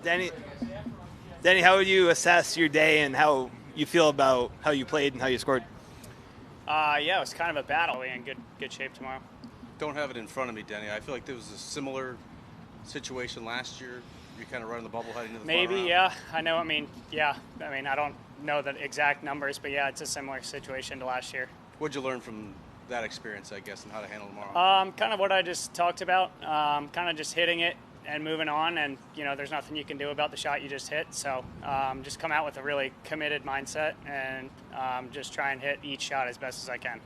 Denny, how would you assess your day and how you feel about how you played and how you scored? Yeah, it was kind of a battle. We're in good shape tomorrow. Don't have it in front of me, Denny. I feel like there was a similar situation last year. You kind of running the bubble heading into the Maybe, final round. yeah. I know. I don't know the exact numbers, but yeah, it's a similar situation to last year. What'd you learn from that experience, I guess, and how to handle tomorrow? Kind of what I just talked about. Kind of just hitting it and moving on, and there's nothing you can do about the shot you just hit. So just come out with a really committed mindset and just try and hit each shot as best as I can.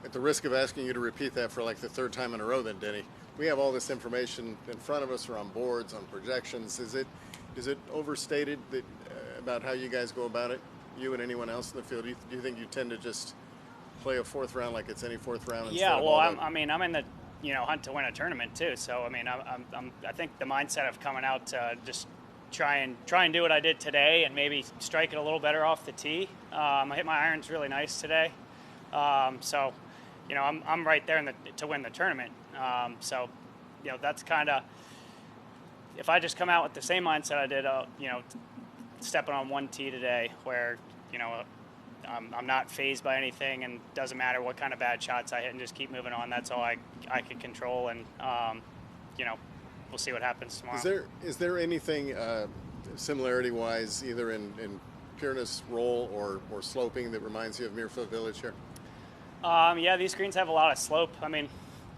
At the risk of asking you to repeat that for like the third time in a row then, Denny, we have all this information in front of us or on boards, on projections. Is it overstated that, about how you guys go about it, you and anyone else in the field? Do you think you tend to just play a fourth round like it's any fourth round? Yeah, well, I'm in the hunt to win a tournament too. So I think the mindset of coming out to just try and do what I did today and maybe strike it a little better off the tee. I hit my irons really nice today, so I'm right there to win the tournament. So that's kind of, if I just come out with the same mindset I did, stepping on one tee today, where I'm not fazed by anything, and doesn't matter what kind of bad shots I hit, and just keep moving on. That's all I can control, and we'll see what happens tomorrow. Is there anything similarity-wise, either in pureness, roll, or sloping that reminds you of Muirfield Village here? Yeah, these greens have a lot of slope. I mean,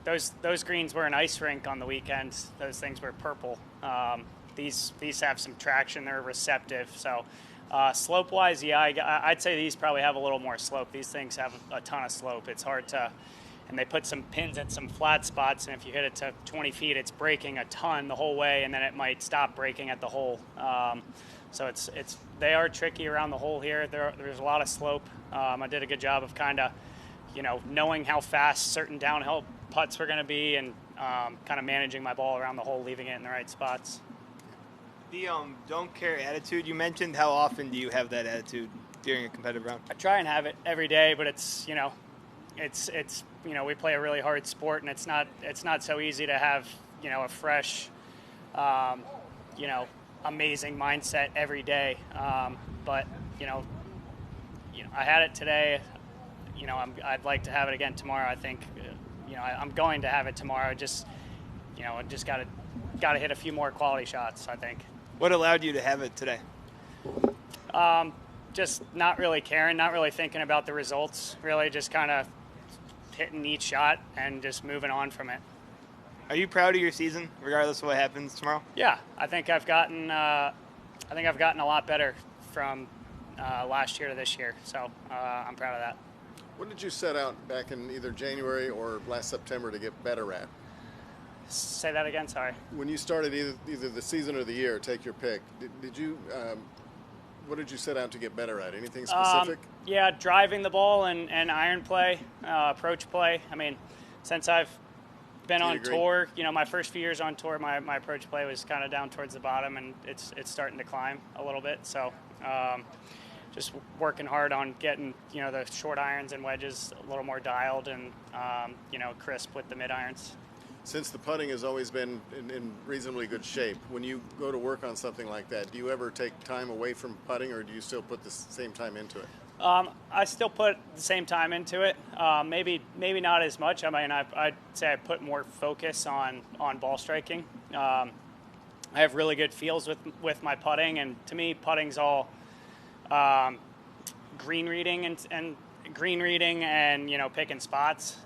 those greens were an ice rink on the weekend. Those things were purple. These have some traction. They're receptive. So slope-wise, yeah, I'd say these probably have a little more slope. These things have a ton of slope. It's hard to, and they put some pins at some flat spots, and if you hit it to 20 feet, it's breaking a ton the whole way, and then it might stop breaking at the hole. So they are tricky around the hole here. There's a lot of slope. I did a good job of kind of, knowing how fast certain downhill putts were going to be, and kind of managing my ball around the hole, leaving it in the right spots. The don't care attitude you mentioned, how often do you have that attitude during a competitive round? I try and have it every day, but it's we play a really hard sport, and it's not so easy to have a fresh amazing mindset every day. But I had it today. I'd like to have it again tomorrow. I think I'm going to have it tomorrow. Just got to hit a few more quality shots, I think. What allowed you to have it today? Just not really caring, not really thinking about the results, really just kind of hitting each shot and just moving on from it. Are you proud of your season, regardless of what happens tomorrow? Yeah, I think I've gotten a lot better from last year to this year, so I'm proud of that. What did you set out back in either January or last September to get better at? Say that again, sorry. When you started either the season or the year, take your pick, did you what did you set out to get better at? Anything specific? Yeah, driving the ball and iron play, approach play. I mean, since I've been on tour, my first few years on tour, my approach play was kind of down towards the bottom, and it's starting to climb a little bit. So just working hard on getting, the short irons and wedges a little more dialed and, crisp with the mid irons. Since the putting has always been in reasonably good shape, when you go to work on something like that, do you ever take time away from putting, or do you still put the same time into it? I still put the same time into it. Maybe not as much. I mean, I'd say I put more focus on ball striking. I have really good feels with my putting, and to me, putting's all green reading and picking spots.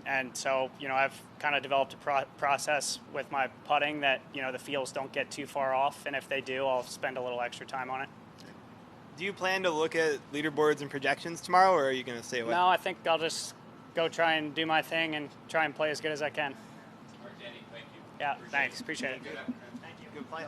And so, I've kind of developed a process with my putting that, the feels don't get too far off. And if they do, I'll spend a little extra time on it. Do you plan to look at leaderboards and projections tomorrow, or are you going to stay away? No, I think I'll just go try and do my thing and try and play as good as I can. All right, Denny, thank you. Yeah, thanks. Appreciate it. Good. Thank you. Good play.